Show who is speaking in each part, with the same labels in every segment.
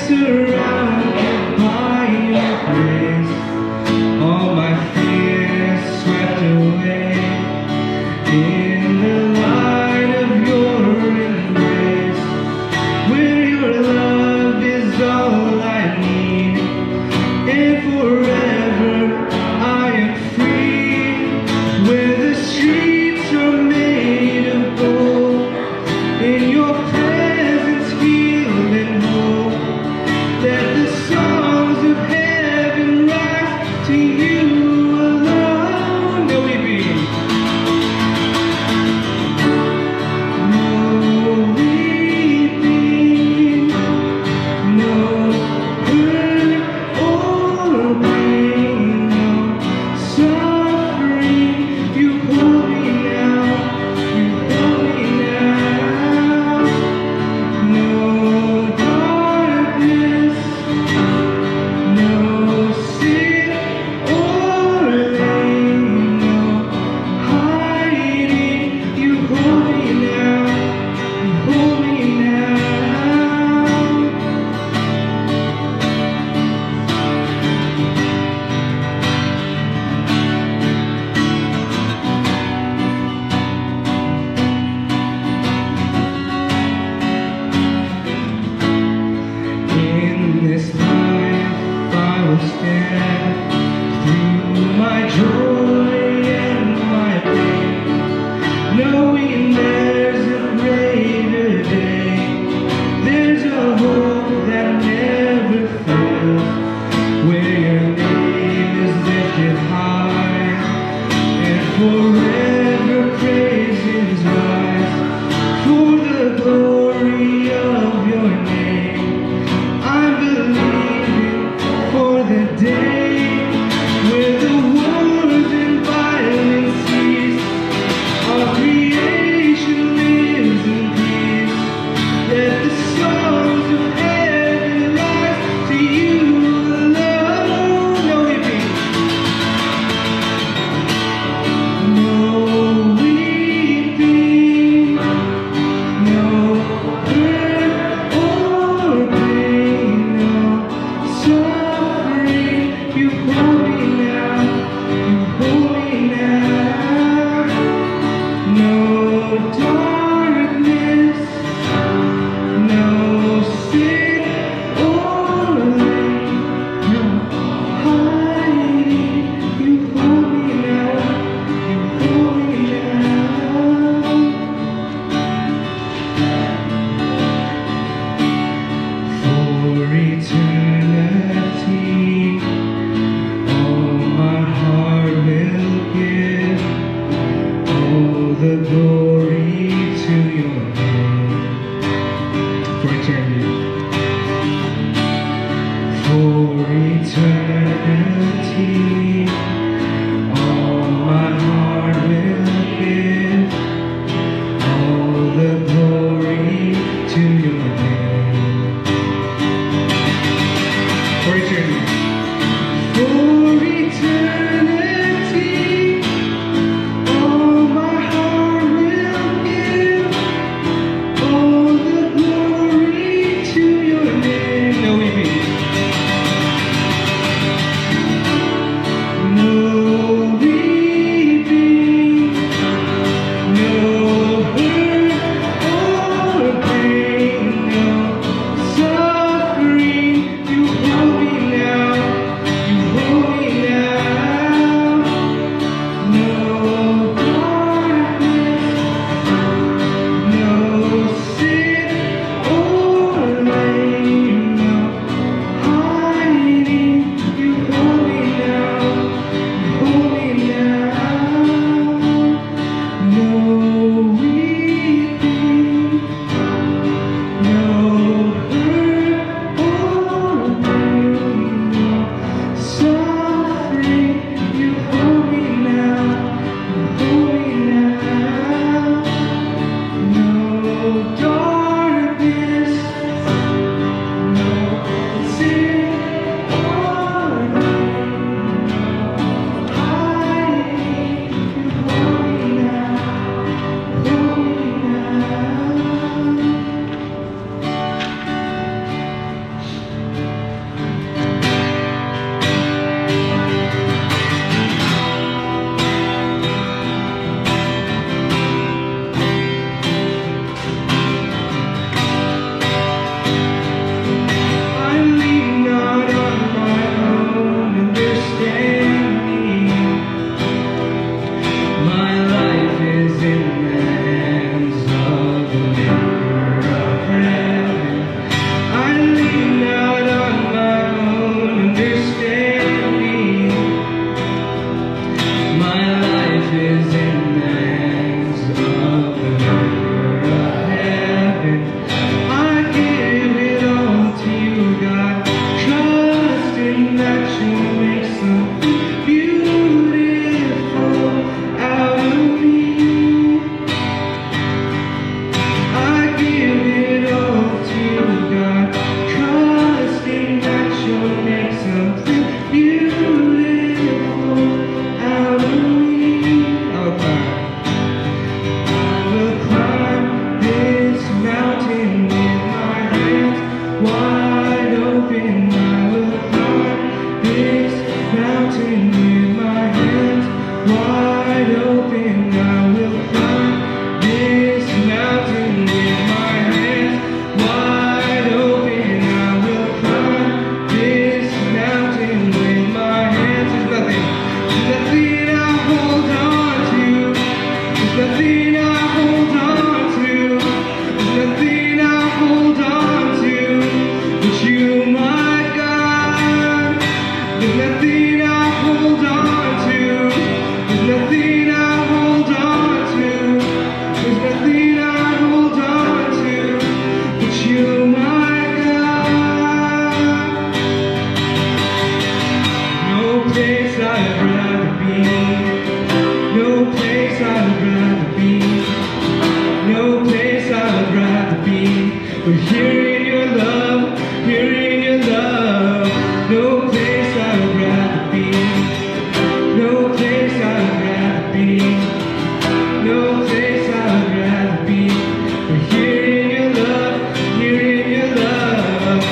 Speaker 1: surrounded by your grace. All my fears swept away in the light of your embrace, where your love is all I need, and forever I am free, where the streets are made of gold, in your presence healed and whole. Let the songs of heaven rise to you alone. No weeping, no weeping, no hurt or pain, no suffering. You hold me now, you hold me now. No darkness, no sin or pain, no hiding. You hold me now, you hold me now. wide open. I will climb this mountain with my hands wide open. I will climb this mountain with my hands wide open. I will climb this mountain with my hands. There's nothing I hold on to. There's nothing I hold on to. There's nothing I hold on to but you, my God. There's nothing I hold on to. There's nothing I hold on to. There's nothing I hold on to but you, my God. No place I'd rather be. No place I'd rather be. No place I'd rather be. But here in your love, here in your love. No place I'd rather be. No place I'd rather be. No place I'd rather be. But here in your love, here in your love.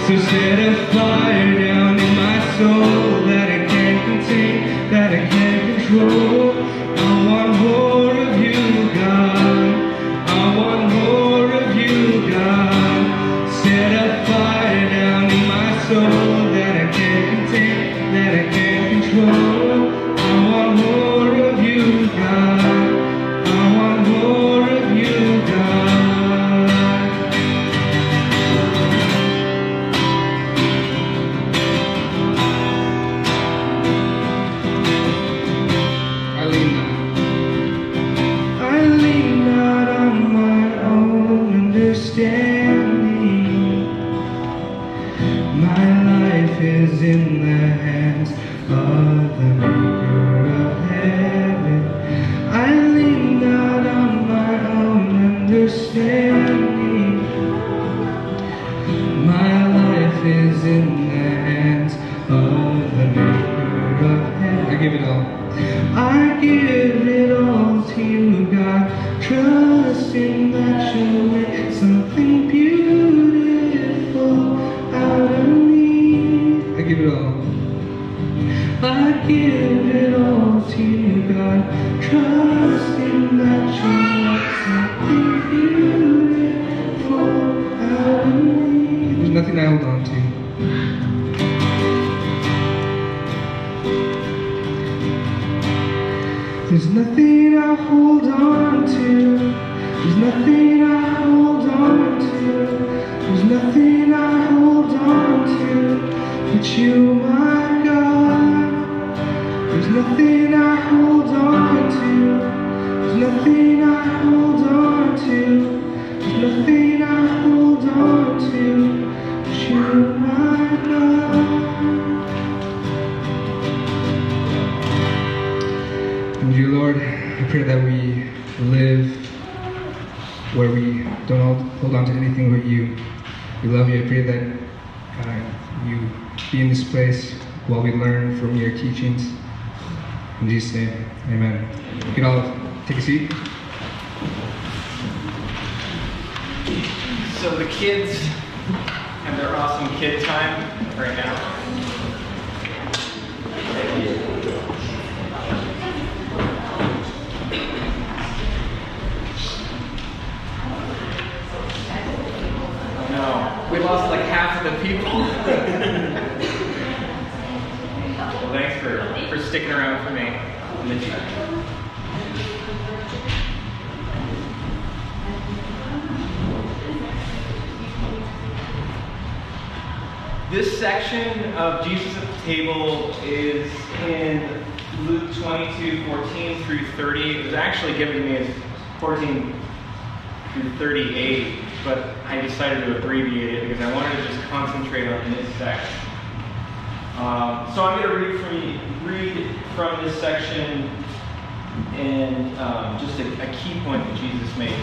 Speaker 1: So set a fire down in my soul that I can't contain, that I can't control. I want more of you, God. I want more of you, God. Set a fire down in my soul that I can't contain, that I can't control. I want more of you, God. I want more of you, God. I lean not on my own understanding. My life is in the hands of the Maker of heaven. I lean not on my own understanding. My life is in the hands of the Maker of heaven. I give it all. I give it all to you, God, trusting that you'll make something beautiful out of me. I give it all. I give it all to you, God, trusting that you'll make something beautiful out of me. There's nothing I hold on to. There's nothing I hold on to. There's nothing I hold on to. There's nothing I hold on to but you, my God. There's nothing I hold on to. There's nothing I hold on to. There's nothing I hold on to but you, my God. And dear Lord, I pray that we live where we don't hold on to anything but you. We love you. I pray that you be in this place while we learn from your teachings. In Jesus' name, amen. You can all take a seat.
Speaker 2: So the kids have their awesome kid time right now. No, we lost like half of the people. Well, thanks for sticking around for me in the chat. This section of Jesus at the table is in Luke 22:14 through 30. It was actually given to me as 14 through 38, but I decided to abbreviate it because I wanted to just concentrate on this section. So I'm going to read from this section and just a key point that Jesus makes.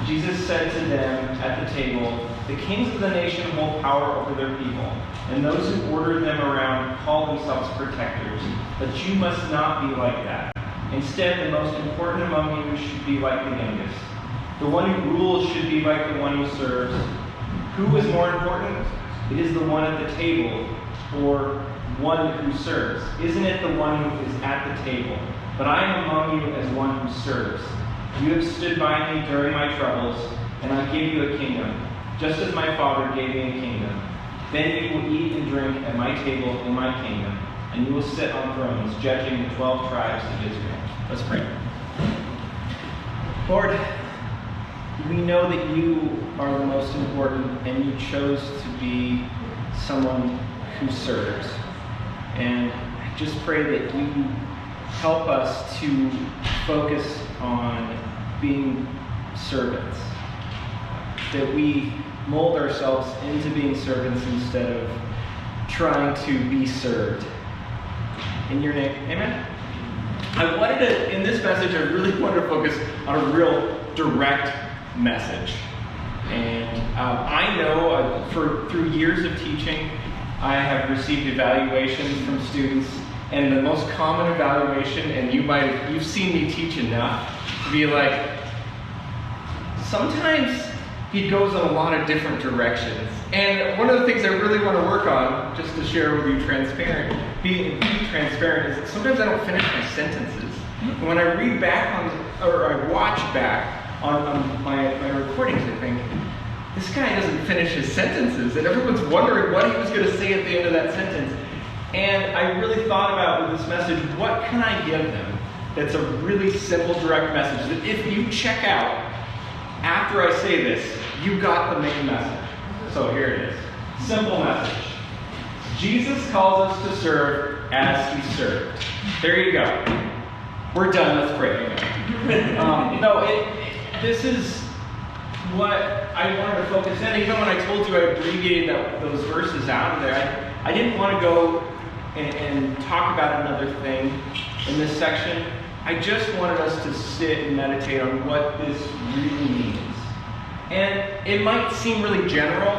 Speaker 2: Jesus said to them at the table, "The kings of the nation hold power over their people, and those who order them around call themselves protectors. But you must not be like that. Instead, the most important among you should be like the youngest. The one who rules should be like the one who serves. Who is more important? It is the one at the table, or one who serves. Isn't it the one who is at the table? But I am among you as one who serves. You have stood by me during my troubles, and I give you a kingdom, just as my Father gave me a kingdom. Then you will eat and drink at my table in my kingdom, and you will sit on thrones, judging the 12 tribes of Israel. Let's pray. Lord, we know that you are the most important, and you chose to be someone who serves. And I just pray that you help us to focus on being servants, that we mold ourselves into being servants instead of trying to be served. In your name, amen. I wanted to, in this message, I really wanted to focus on a real direct message. And I know through years of teaching, I have received evaluations from students, and the most common evaluation, and you've seen me teach enough to be like, sometimes he goes in a lot of different directions. And one of the things I really want to work on, just to share with you being transparent, is that sometimes I don't finish my sentences. And when I read back or I watch back on my recordings, I think, this guy doesn't finish his sentences, and everyone's wondering what he was going to say at the end of that sentence. And I really thought about with this message, what can I give them that's a really simple, direct message that if you check out after I say this, you got the main message. So here it is. Simple message. Jesus calls us to serve as he served. There you go. We're done. Let's pray. This is what I wanted to focus in. Even when I told you I abbreviated those verses out of there, I didn't want to go and talk about another thing in this section. I just wanted us to sit and meditate on what this really means. And it might seem really general,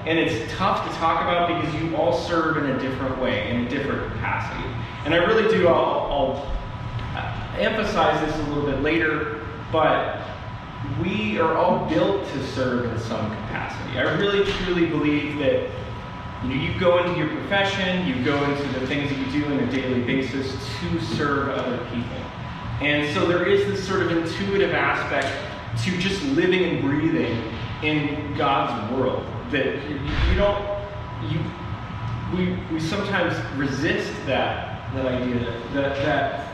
Speaker 2: and it's tough to talk about because you all serve in a different way, in a different capacity. And I really do, I'll emphasize this a little bit later, but we are all built to serve in some capacity. I really truly believe that you go into your profession, you go into the things that you do on a daily basis to serve other people. And so there is this sort of intuitive aspect to just living and breathing in God's world that we sometimes resist that idea, that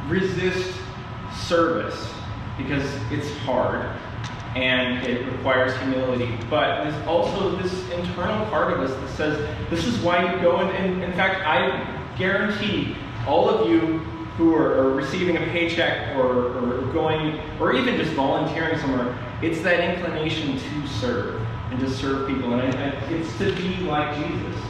Speaker 2: resist service because it's hard and it requires humility. But there's also this internal part of us that says this is why you go. And in fact, I guarantee all of you who are receiving a paycheck or going, or even just volunteering somewhere, it's that inclination to serve and to serve people. And it's to be like Jesus.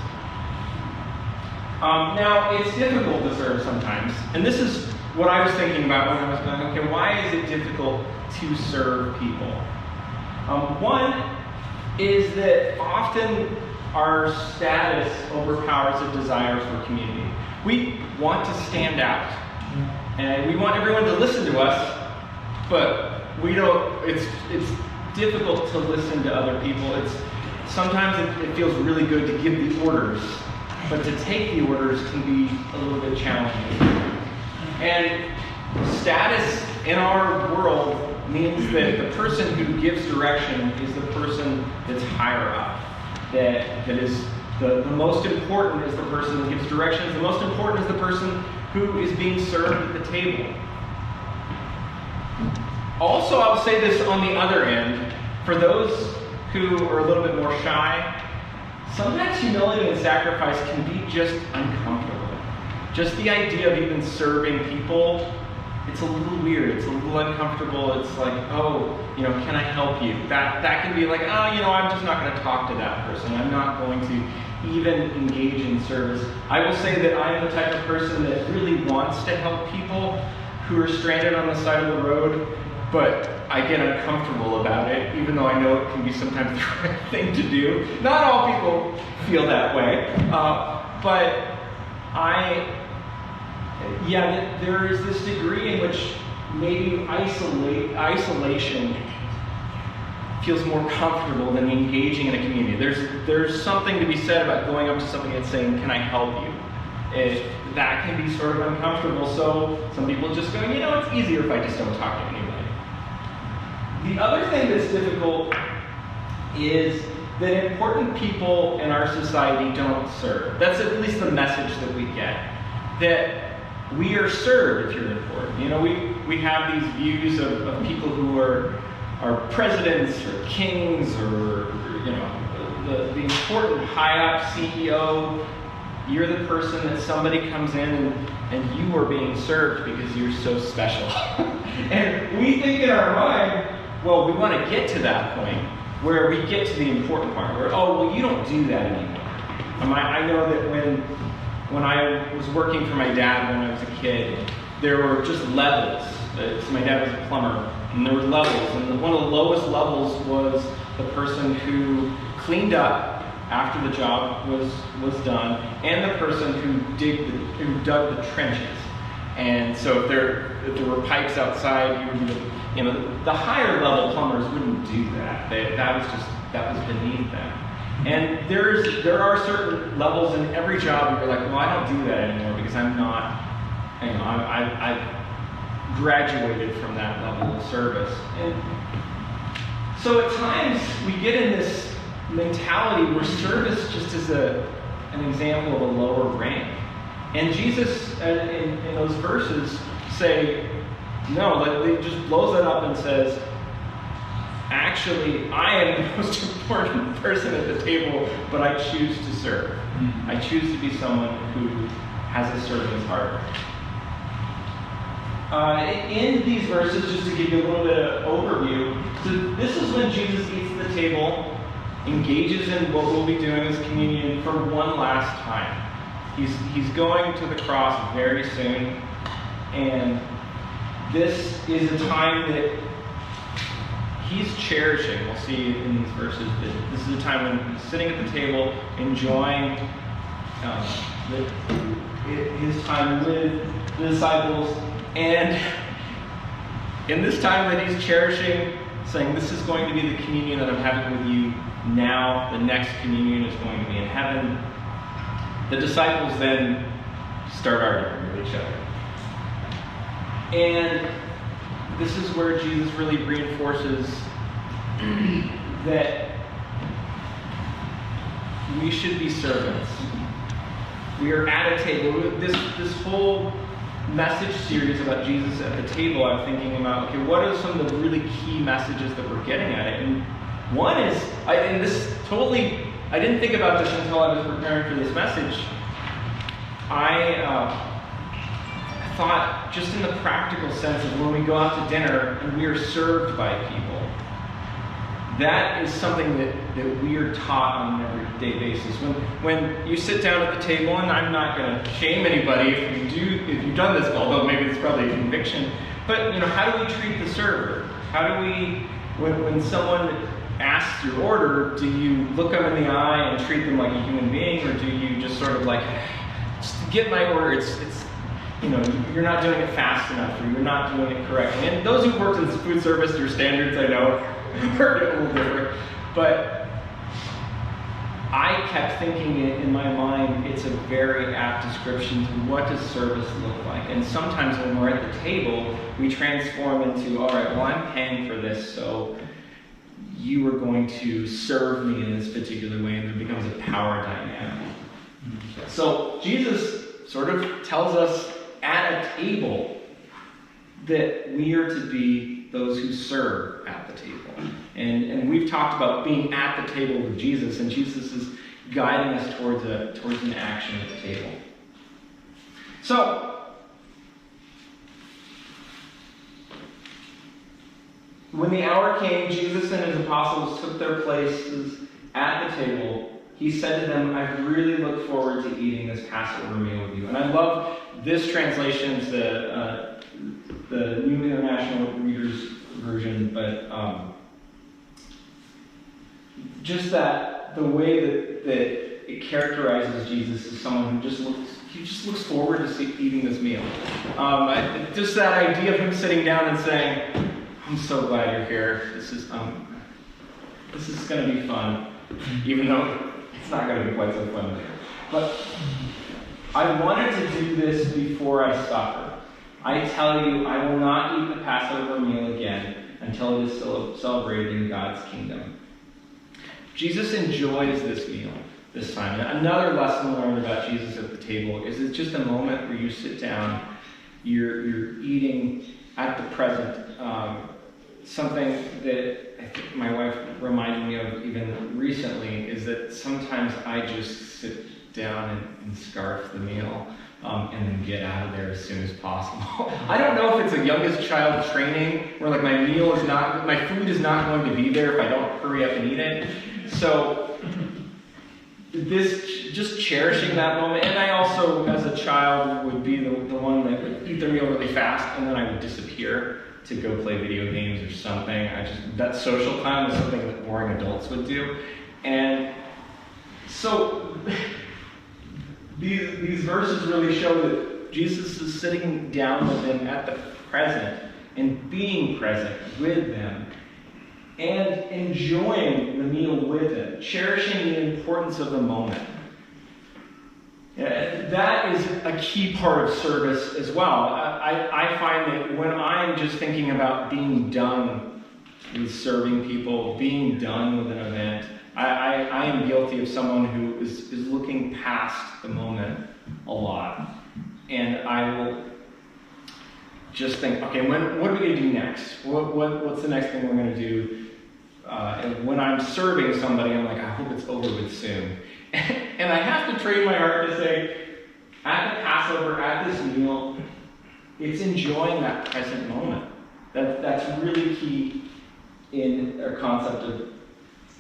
Speaker 2: Now, it's difficult to serve sometimes. And this is what I was thinking about when I was going, okay, why is it difficult to serve people? One is that often our status overpowers a desire for community. We want to stand out. And we want everyone to listen to us, but we don't. It's difficult to listen to other people. Sometimes it feels really good to give the orders, but to take the orders can be a little bit challenging. And status in our world means that the person who gives direction is the person that's higher up. That is the most important is the person that gives directions. The most important is the person who is being served at the table. Also, I'll say this on the other end. For those who are a little bit more shy, sometimes humility and sacrifice can be just uncomfortable. Just the idea of even serving people, it's a little weird. It's a little uncomfortable. It's like, oh, can I help you? That can be like, oh, I'm just not going to talk to that person. I'm not going to even engage in service. I will say that I am the type of person that really wants to help people who are stranded on the side of the road, but I get uncomfortable about it, even though I know it can be sometimes the right thing to do. Not all people feel that way, but there is this degree in which maybe isolation feels more comfortable than engaging in a community. There's something to be said about going up to somebody and saying, "Can I help you?" That can be sort of uncomfortable, so some people just go, it's easier if I just don't talk to anybody. The other thing that's difficult is that important people in our society don't serve. That's at least the message that we get. That we are served if you're important. We have these views of people who are presidents or kings or the important high-up CEO. You're the person that somebody comes in and you are being served because you're so special. And we think in our mind, well, we want to get to that point where we get to the important part where, you don't do that anymore. I know that when I was working for my dad when I was a kid, there were just levels. So my dad was a plumber, and there were levels. And one of the lowest levels was the person who cleaned up after the job was done, and the person who dug the trenches. And so if there were pipes outside, you would be, the higher level plumbers wouldn't do that. That was beneath them. And there are certain levels in every job where you're like, well, I don't do that anymore because I'm not, I've graduated from that level of service. And so at times we get in this mentality where service just is an example of a lower rank. And Jesus, in those verses, say, no, he just blows that up and says, actually, I am the most important person at the table, but I choose to serve. Mm-hmm. I choose to be someone who has a servant's heart. In these verses, just to give you a little bit of overview, so this is when Jesus eats at the table, engages in what we'll be doing as communion for one last time. He's going to the cross very soon, and this is a time that he's cherishing. We'll see in these verses that this is a time when he's sitting at the table, enjoying his time with the disciples, and in this time that he's cherishing, saying, this is going to be the communion that I'm having with you now. The next communion is going to be in heaven. The disciples then start arguing with each other. And this is where Jesus really reinforces that we should be servants. We are at a table. This whole message series about Jesus at the table, I'm thinking about, okay, what are some of the really key messages that we're getting at it? And one is, I didn't think about this until I was preparing for this message. I thought just in the practical sense of when we go out to dinner and we are served by people, that is something that we are taught on an everyday basis. When you sit down at the table, and I'm not going to shame anybody if you've done this, although maybe it's probably a conviction, but how do we treat the server? How do we, when someone asks your order, do you look them in the eye and treat them like a human being, or do you just sort of like, just get my order, it's you're not doing it fast enough, or you're not doing it correctly. And those who've worked in food service, your standards, I know, are a little different. But I kept thinking in my mind, it's a very apt description to what does service look like. And sometimes when we're at the table, we transform into, all right, well, I'm paying for this, so you are going to serve me in this particular way, and there becomes a power dynamic. So Jesus sort of tells us at a table that we are to be those who serve at the table. And we've talked about being at the table with Jesus, and Jesus is guiding us towards an action at the table. So, when the hour came, Jesus and his apostles took their places at the table. He said to them, I really look forward to eating this Passover meal with you. And I love this translation. It's the New International Reader's Version, but just that the way that it characterizes Jesus as someone who just looks forward to eating this meal. Just that idea of him sitting down and saying, I'm so glad you're here. This is going to be fun. even though it's not going to be quite so fun later. But I wanted to do this before I suffer. I tell you, I will not eat the Passover meal again until it is celebrated in God's kingdom. Jesus enjoys this meal, this time. And another lesson learned about Jesus at the table is it's just a moment where you sit down, you're eating at the present. Something that I think my wife reminded me of even recently is that sometimes I just sit down and scarf the meal and then get out of there as soon as possible. I don't know if it's a youngest child training where like my food is not going to be there if I don't hurry up and eat it. So this, just cherishing that moment, and I also, as a child, would be the one that would eat their meal really fast and then I would disappear to go play video games or something. That social time was something that boring adults would do. And so these verses really show that Jesus is sitting down with them at the present and being present with them and enjoying the meal with them, cherishing the importance of the moment. That is a key part of service as well. I find that when I'm just thinking about being done with serving people, being done with an event, I am guilty of someone who is looking past the moment a lot. And I will just think, okay, what are we going to do next? What's the next thing we're going to do? And when I'm serving somebody, I'm like, I hope it's over with soon. And I have to train my heart to say, at the Passover, at this meal, it's enjoying that present moment. That's really key in our concept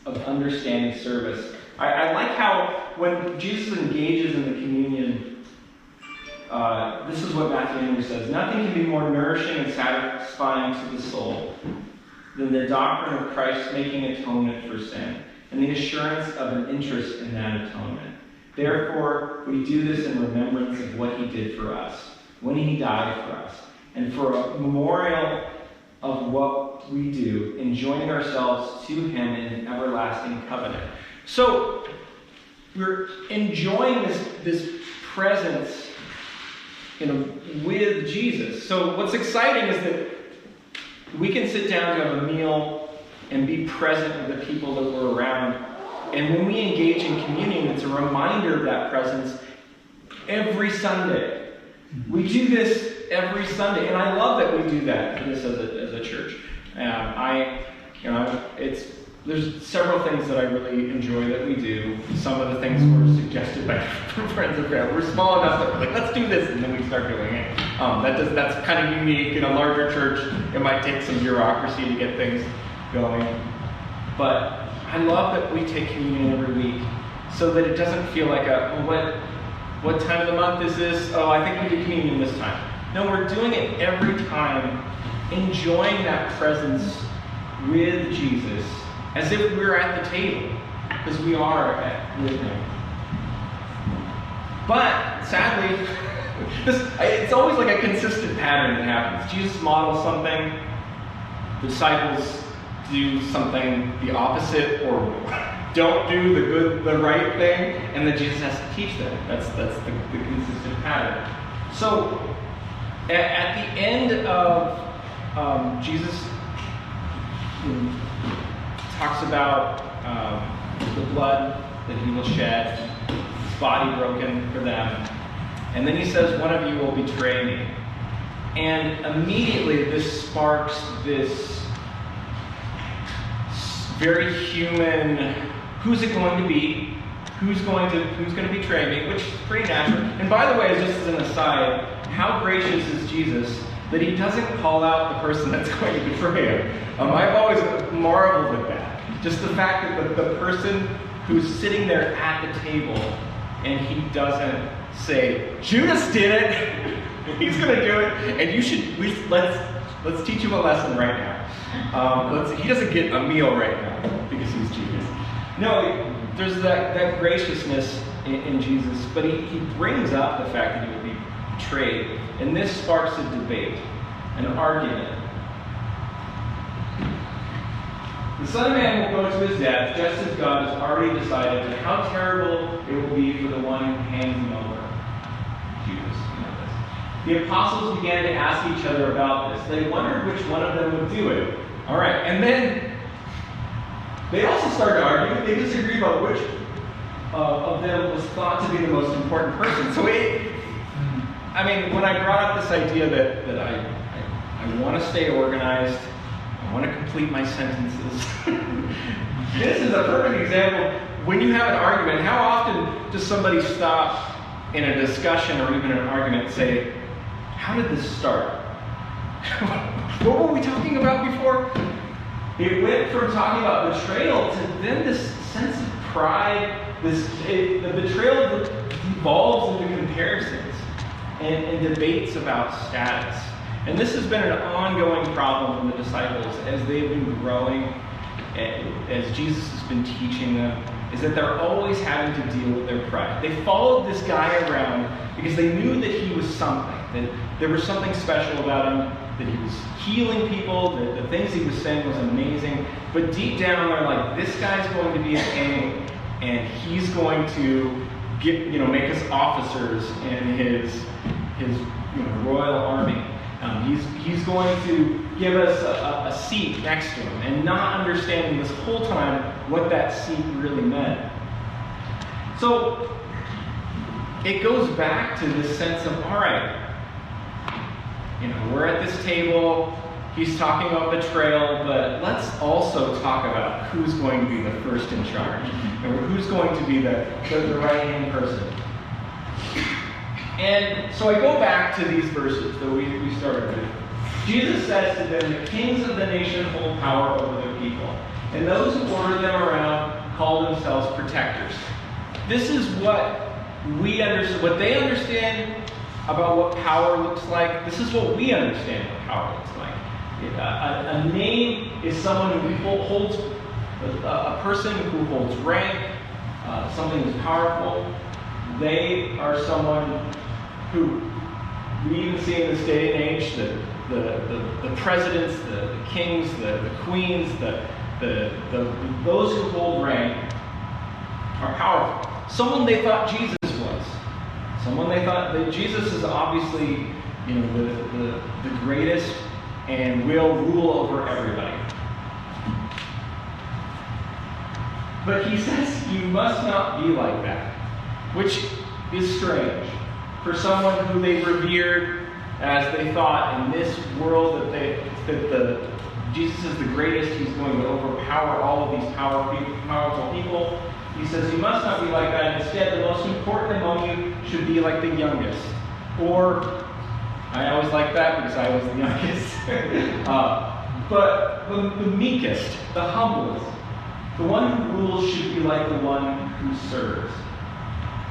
Speaker 2: of understanding service. I like how when Jesus engages in the communion, this is what Matthew Henry says: nothing can be more nourishing and satisfying to the soul than the doctrine of Christ making atonement for sin, and the assurance of an interest in that atonement. Therefore, we do this in remembrance of what he did for us, when he died for us, and for a memorial of what we do, in joining ourselves to him in an everlasting covenant. So, we're enjoying this presence with Jesus. So what's exciting is that we can sit down to have a meal and be present with the people that we're around. And when we engage in communion, it's a reminder of that presence every Sunday. We do this every Sunday, and I love that we do that for this as a church. There's several things that I really enjoy that we do. Some of the things were suggested by friends and family. We're small enough that we're like, let's do this, and then we start doing it. That's kind of unique. In a larger church, it might take some bureaucracy to get things going. But I love that we take communion every week so that it doesn't feel like what time of the month is this? Oh, I think we do communion this time. No, we're doing it every time, enjoying that presence with Jesus as if we're at the table, because we are with him. But sadly, it's always like a consistent pattern that happens. Jesus models something, the disciples do something the opposite or don't do the right thing, and then Jesus has to teach them. That's the consistent pattern. So at the end of Jesus talks about the blood that he will shed, his body broken for them, and then he says, one of you will betray me. And immediately this sparks this very human, who's it going to be? Who's going to betray me? Which is pretty natural. And by the way, just as an aside, how gracious is Jesus that he doesn't call out the person that's going to betray him. I've always marveled at that. Just the fact that the person who's sitting there at the table and he doesn't say, Judas did it, he's going to do it, and you should, let's teach him a lesson right now. He doesn't get a meal right now because he's Judas. No, there's that graciousness in Jesus, but he brings up the fact that he would be betrayed, and this sparks a debate, an argument. The Son of Man will go to his death, just as God has already decided, and how terrible it will be for the one who hands him over. Judas, you know this. The apostles began to ask each other about this. They wondered which one of them would do it. All right, and then they also started arguing. They disagreed about which of them was thought to be the most important person. So I mean, when I brought up this idea that I want to stay organized, I want to complete my sentences. This is a perfect example. When you have an argument, how often does somebody stop in a discussion or even an argument and say, how did this start? What were we talking about before? It went from talking about betrayal to then this sense of pride. The betrayal devolves into comparisons and debates about status. And this has been an ongoing problem in the disciples as they've been growing, as Jesus has been teaching them, is that they're always having to deal with their pride. They followed this guy around because they knew that he was something, that there was something special about him, that he was healing people, that the things he was saying was amazing. But deep down, they're like, this guy's going to be a king, and he's going to make us officers in his royal army. He's going to give us a seat next to him, and not understanding this whole time what that seat really meant. So it goes back to this sense of, all right, we're at this table, he's talking about betrayal, but let's also talk about who's going to be the first in charge, and who's going to be the right-hand person. And so I go back to these verses that we started with. Jesus says to them, the kings of the nation hold power over their people, and those who order them around call themselves protectors. This is what we understand, what they understand about what power looks like. This is what we understand what power looks like. A name is someone who holds, a person who holds rank, something that's powerful. They are someone who we even see in this day and age, the presidents, the kings, the queens, those who hold rank are powerful. Someone they thought Jesus was. Someone they thought that Jesus is obviously, the greatest and will rule over everybody. But he says you must not be like that, which is strange for someone who they revered as they thought in this world that Jesus is the greatest. He's going to overpower all of these powerful people. He says you must not be like that. Instead, the most important among you should be like the youngest. Or, I always like that because I was the youngest. But the meekest, the humblest, the one who rules should be like the one who serves.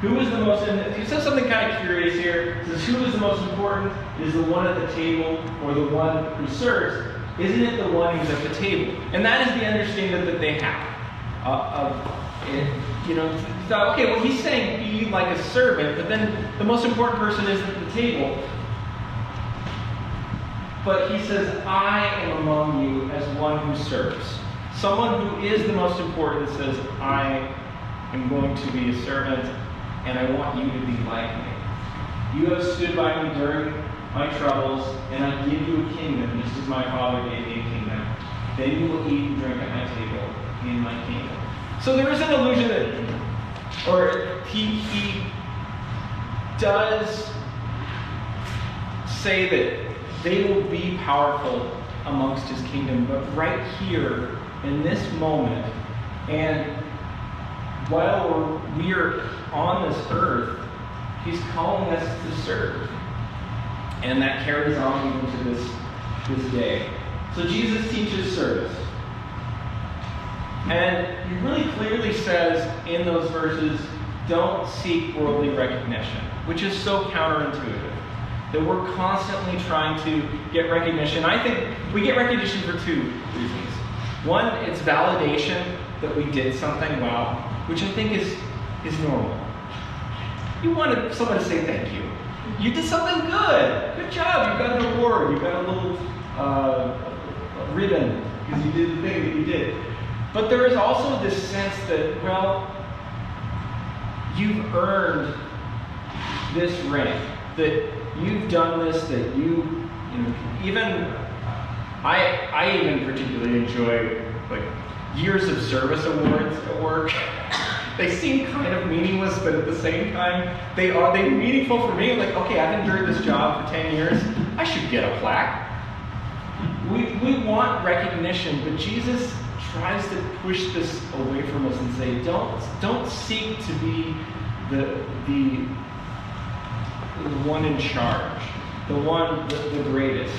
Speaker 2: Who is the most, and he says something kind of curious here. He says, who is the most important? Is the one at the table or the one who serves? Isn't it the one who's at the table? And that is the understanding that they have. Thought, okay, well, he's saying be like a servant, but then the most important person is at the table. But he says, I am among you as one who serves. Someone who is the most important says, I am going to be a servant, and I want you to be like me. You have stood by me during my troubles, and I give you a kingdom, just as my Father gave me a kingdom. Then you will eat and drink at my table in my kingdom. So there is an illusion that, or he does say that they will be powerful amongst his kingdom, but right here in this moment, and while we are on this earth, he's calling us to serve. And that carries on even to this day. So Jesus teaches service. And he really clearly says in those verses, don't seek worldly recognition, which is so counterintuitive. That we're constantly trying to get recognition. I think we get recognition for two reasons. One, it's validation that we did something well, which I think is normal. You wanted someone to say thank you. You did something good. Good job. You got an award. You got a little ribbon because you did the thing that you did. But there is also this sense that, well, you've earned this rank, that you've done this, that even I even particularly enjoy like years of service awards at work. They seem kind of meaningless, but at the same time, they're meaningful for me. Like, okay, I've endured this job for 10 years. I should get a plaque. We want recognition, but Jesus tries to push this away from us and say, don't seek to be the one in charge, the greatest.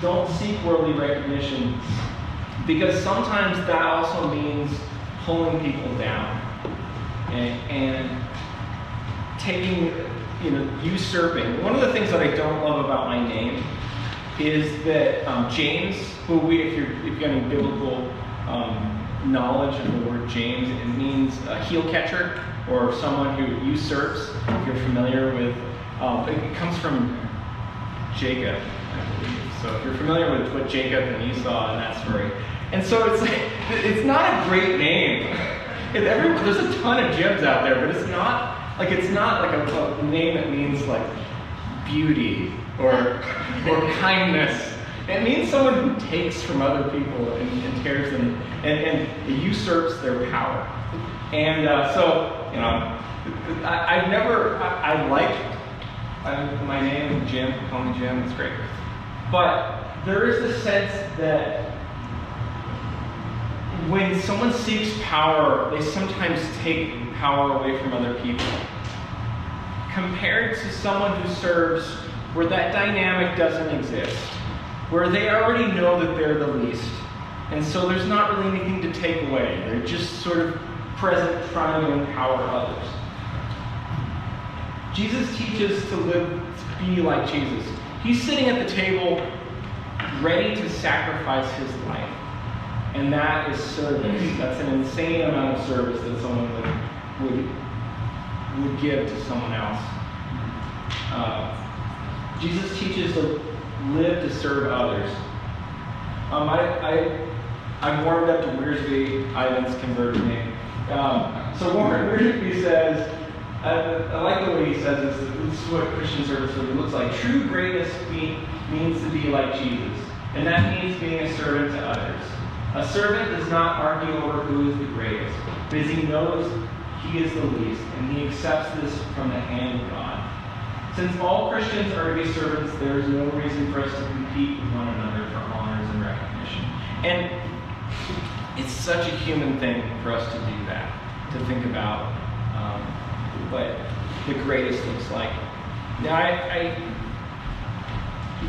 Speaker 2: Don't seek worldly recognition, because sometimes that also means pulling people down and taking, usurping. One of the things that I don't love about my name is that James, if you've got any biblical knowledge of the word James, it means a heel catcher or someone who usurps. If you're familiar with, it comes from Jacob, I believe. So if you're familiar with what Jacob and Esau and that story. And so it's not a great name. There's a ton of Jims out there, but it's not like a name that means like beauty or kindness. It means someone who takes from other people and tears them and usurps their power. And my name, Jim, call me Jim, it's great. But there is this sense that when someone seeks power, they sometimes take power away from other people. Compared to someone who serves, where that dynamic doesn't exist, where they already know that they're the least, and so there's not really anything to take away. They're just sort of present, trying to empower others. Jesus teaches to be like Jesus. He's sitting at the table, ready to sacrifice his life. And that is service. That's an insane amount of service that someone would give to someone else. Jesus teaches to live to serve others. I warmed up to Wiersbe. Ivan's converted me. So Wiersbe says, I like the way he says this. This is what Christian service really looks like. True greatness means to be like Jesus, and that means being a servant to others. A servant does not argue over who is the greatest, because he knows he is the least, and he accepts this from the hand of God. Since all Christians are to be servants, there is no reason for us to compete with one another for honors and recognition. And it's such a human thing for us to do that, to think about what the greatest looks like. Now,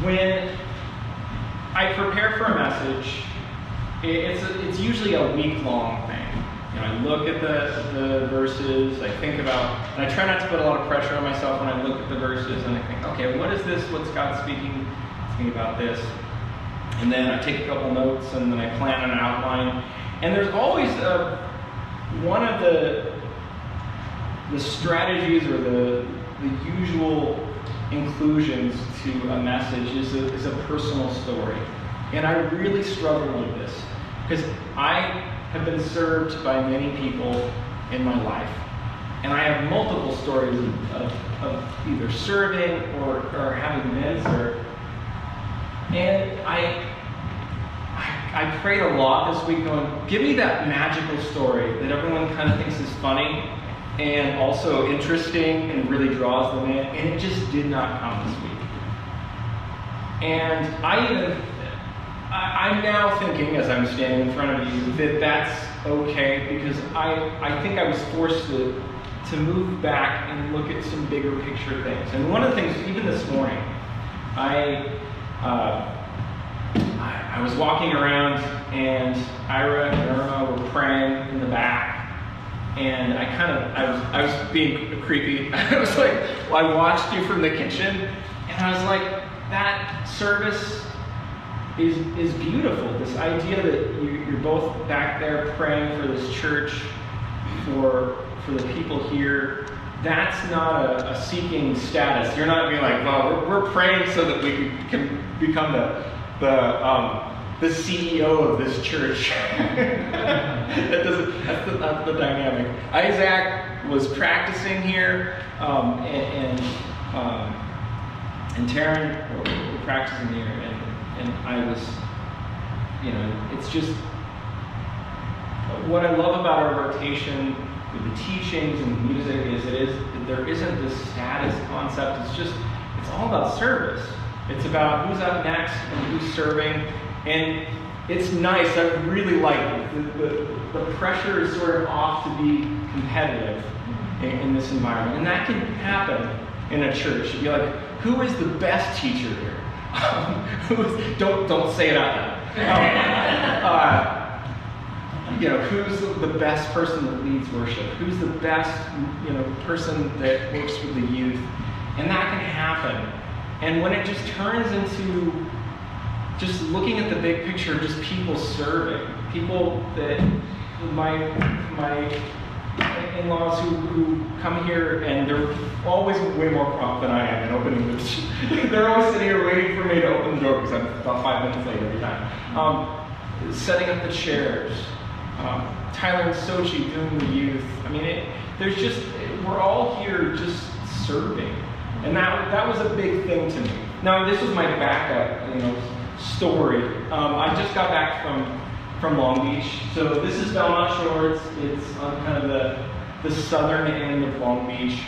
Speaker 2: when I prepare for a message, it's usually a week-long thing. I look at the verses, I think about, and I try not to put a lot of pressure on myself when I look at the verses, and I think, okay, what is this? What's God speaking to me about this? And then I take a couple notes, and then I plan an outline. And there's always one of the strategies or the usual inclusions to a message is a personal story. And I really struggle with this because I have been served by many people in my life. And I have multiple stories of either serving or having been served. And I prayed a lot this week going, give me that magical story that everyone kind of thinks is funny and also interesting and really draws them in. And it just did not come this week. And I'm now thinking, as I'm standing in front of you, that that's okay, because I think I was forced to move back and look at some bigger picture things. And one of the things, even this morning, I was walking around, and Ira and Irma were praying in the back, and I was being creepy. I was like, well, I watched you from the kitchen, and I was like, that service is beautiful. This idea that you're both back there praying for this church, for the people here. That's not a seeking status. You're not being like, well, we're praying so that we can become the CEO of this church. That's the dynamic. Isaac was practicing here, and Taryn were practicing here, and I was, it's just, what I love about our rotation with the teachings and the music is there isn't this status concept. It's all about service. It's about who's up next and who's serving, and it's nice. I really like it. The pressure is sort of off to be competitive in this environment, and that can happen in a church. You'd be like, who is the best teacher here? Don't say it out loud. Who's the best person that leads worship? Who's the best, person that works with the youth? And that can happen. And when it just turns into just looking at the big picture, just people serving, people that my in-laws who come here, and they're always way more prompt than I am in opening this. They're always sitting here waiting for me to open the door because I'm about 5 minutes late every time. Setting up the chairs. Tyler and Sochi doing the youth. I mean, we're all here just serving. And that was a big thing to me. Now, this was my backup, story. I just got back from Long Beach. So this is Belmont Shores. It's on kind of the southern end of Long Beach.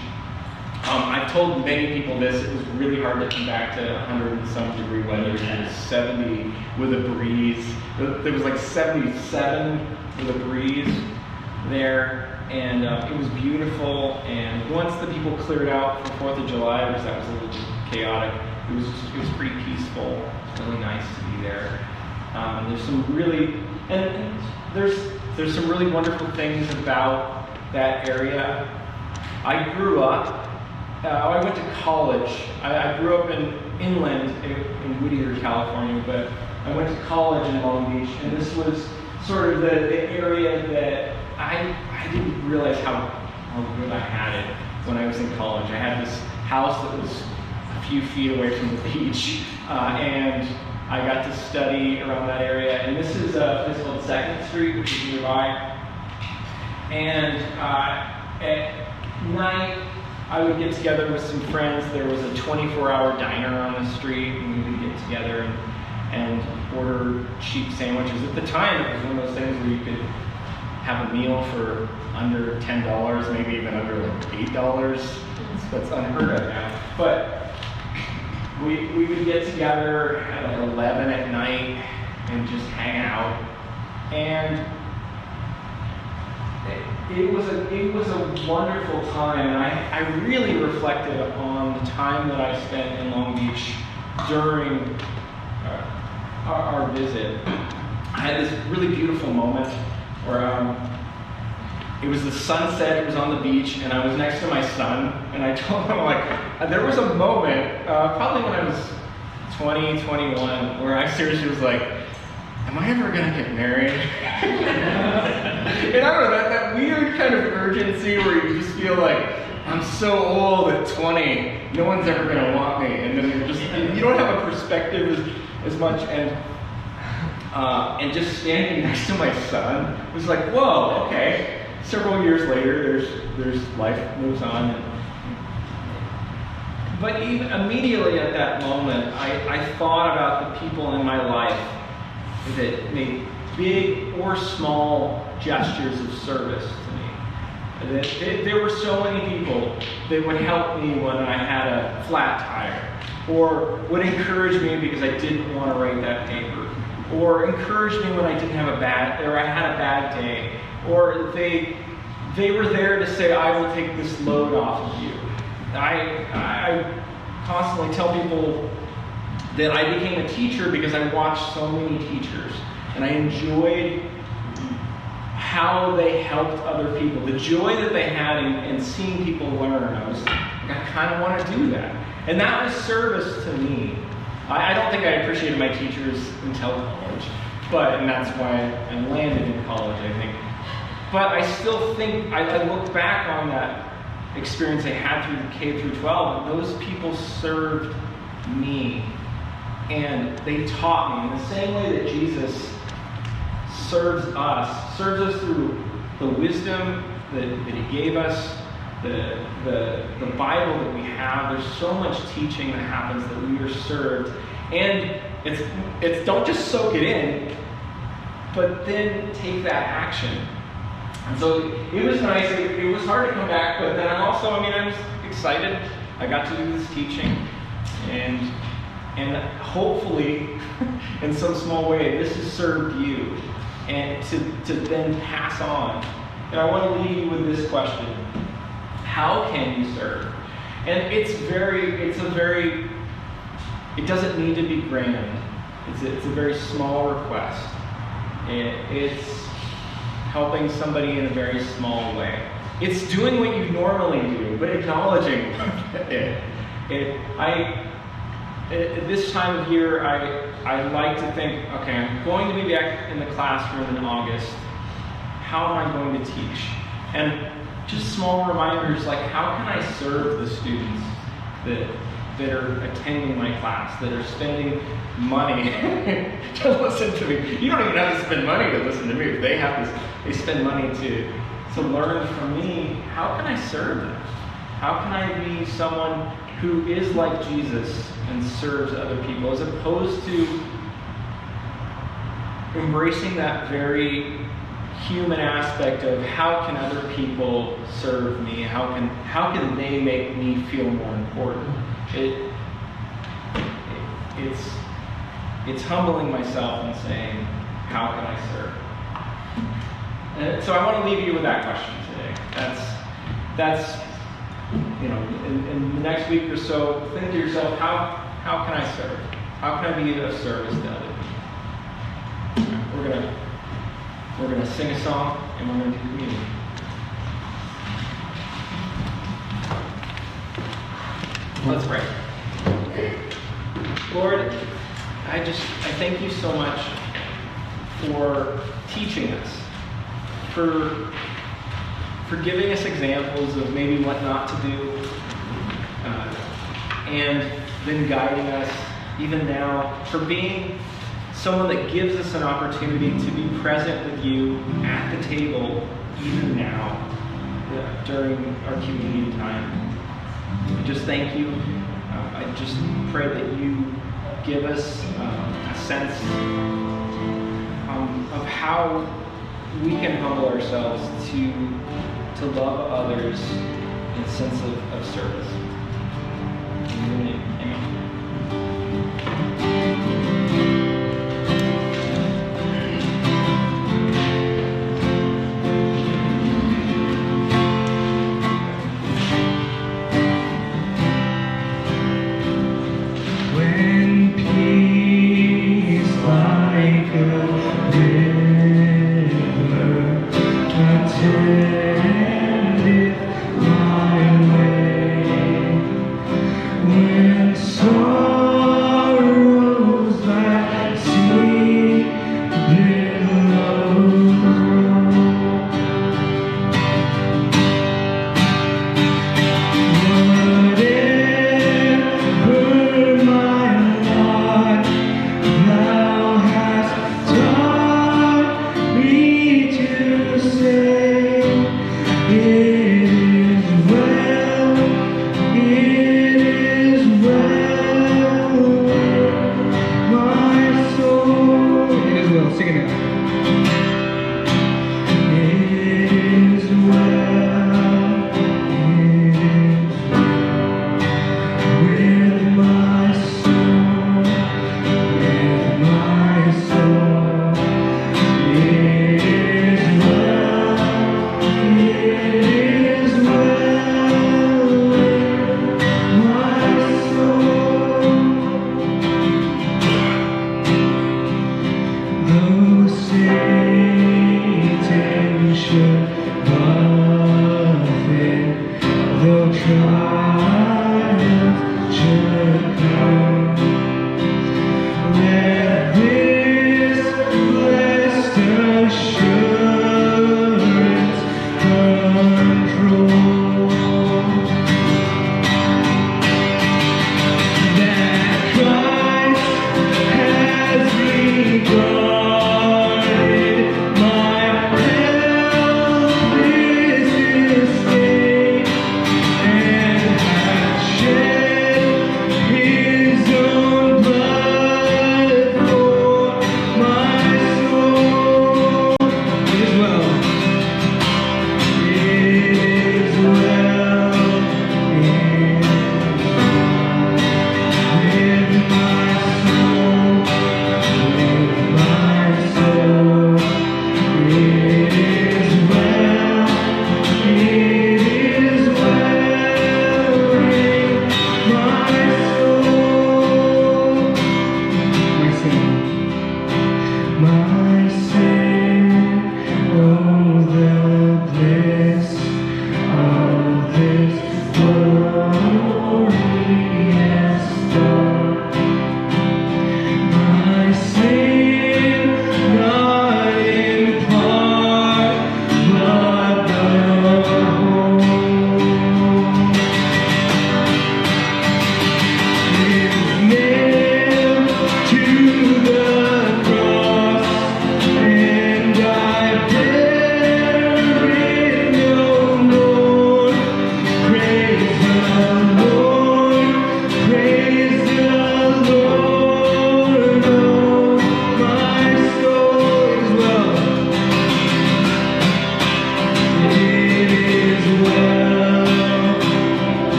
Speaker 2: I've told many people this. It was really hard to come back to 100 and some degree weather. It was 70 with a breeze. There was like 77 with a breeze there, and it was beautiful. And once the people cleared out for 4th of July, because that was a little bit chaotic, it was pretty peaceful. It's really nice to be there. There's some really there's some really wonderful things about that area. I grew up. I went to college. I grew up in inland in Whittier, California, but I went to college in Long Beach, and this was sort of the area that I didn't realize how good I had it when I was in college. I had this house that was a few feet away from the beach, and I got to study around that area. And this is a place called 2nd Street, which is nearby. And at night, I would get together with some friends. There was a 24-hour diner on the street, and we would get together and order cheap sandwiches. At the time, it was one of those things where you could have a meal for under $10, maybe even under like $8. That's unheard of now. But we would get together at like 11 at night and just hang out. And it was a wonderful time, and I really reflected on the time that I spent in Long Beach during our visit. I had this really beautiful moment where it was the sunset, it was on the beach, and I was next to my son, and I told him, there was a moment, probably when I was 20, 21, where I seriously was like, am I ever gonna get married? And I don't know, that weird kind of urgency where you just feel like, I'm so old at 20, no one's ever gonna want me, and then you don't have a perspective as much, and just standing next to my son was like, whoa, okay. Several years later, there's life moves on. But even immediately at that moment, I thought about the people in my life that made big or small gestures of service to me. There were so many people that would help me when I had a flat tire, or would encourage me because I didn't want to write that paper, or encourage me when I didn't have I had a bad day, or they were there to say, I will take this load off of you. I constantly tell people that I became a teacher because I watched so many teachers, and I enjoyed how they helped other people, the joy that they had in seeing people learn. I kind of want to do that. And that was service to me. I don't think I appreciated my teachers until college, and that's why I landed in college, I think. But I still think, I look back on that experience I had through K through 12, and those people served me And they taught me in the same way that Jesus serves us through the wisdom that he gave us, the Bible that we have. There's so much teaching that happens that we are served. And it's don't just soak it in, but then take that action. And so it was nice. It was hard to come back, but then I'm excited. I got to do this teaching, and hopefully, in some small way, this has served you, and to then pass on. And I want to leave you with this question: how can you serve? And it doesn't need to be grand. It's a very small request. It's helping somebody in a very small way. It's doing what you normally do, but acknowledging it. At this time of year, I like to think, okay, I'm going to be back in the classroom in August. How am I going to teach? And just small reminders like, how can I serve the students that are attending my class, that are spending money to listen to me? You don't even have to spend money to listen to me. They spend money to learn from me. How can I serve them? How can I be someone who is like Jesus and serves other people, as opposed to embracing that very human aspect of how can other people serve me? How can they make me feel more important? It's humbling myself and saying, how can I serve? And so I want to leave you with that question today. That's in the next week or so, think to yourself, how can I serve? How can I be of service to other people? We're gonna sing a song, and we're gonna do communion. Let's pray. Lord, I thank you so much for teaching us, for giving us examples of maybe what not to do, and then guiding us even now, for being someone that gives us an opportunity to be present with you at the table even now during our community time. I just thank you. I just pray that you give us a sense of how we can humble ourselves to love others in a sense of service. In your name, amen.
Speaker 1: When peace like a river attendeth my way, when sorrows like sea billows roll, whatever my lot thou hast taught me to say, it is well, my soul. It is well, sing it now. It is well, with my soul, with my soul. It is well, with my soul. Though Satan should buffet, though triumph should come, let this blessed assurance control, that Christ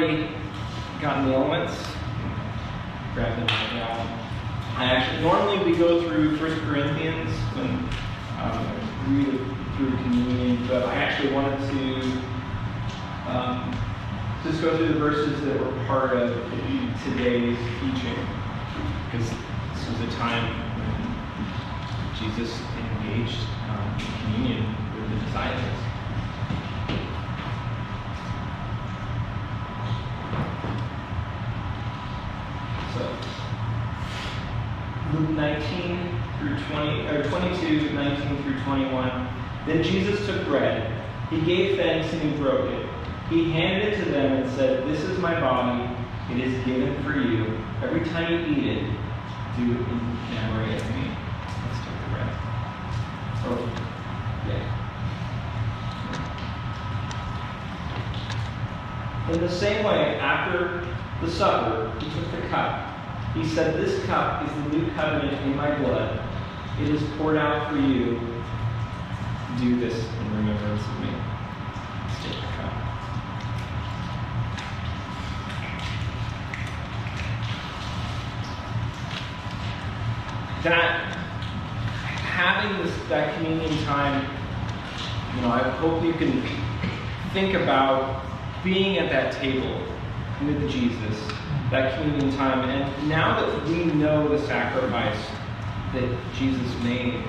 Speaker 2: already gotten the elements, grab them right now. Normally we go through 1 Corinthians when we read through communion, but I actually wanted to just go through the verses that were part of today's teaching, because this was a time when Jesus engaged in communion with the disciples. So, Luke 19 through 20, or 22, 19 through 21. Then Jesus took bread. He gave thanks and he broke it. He handed it to them and said, "This is my body. It is given for you. Every time you eat it, do it in memory of me." Let's take the bread. Oh, yeah. In the same way, after the supper, he took the cup. He said, "This cup is the new covenant in my blood. It is poured out for you. Do this in remembrance of me." Let's take the cup. That having that communion time, I hope you can think about being at that table with Jesus, that communion time. And now that we know the sacrifice that Jesus made,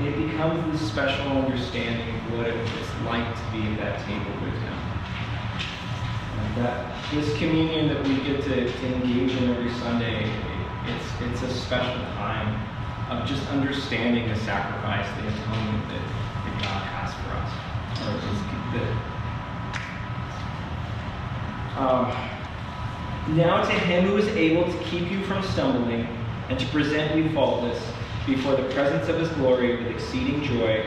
Speaker 2: it becomes this special understanding of what it's like to be at that table with him. And that this communion that we get to engage in every Sunday, it's a special time of just understanding the sacrifice, the atonement that God has for us. Now to him who is able to keep you from stumbling and to present you faultless before the presence of his glory with exceeding joy,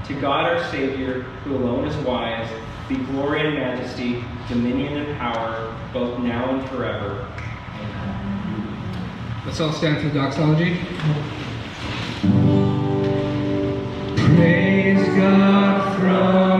Speaker 2: to God our Savior, who alone is wise, be glory and majesty, dominion and power, both now and forever.
Speaker 1: Let's all stand for the doxology. Praise God from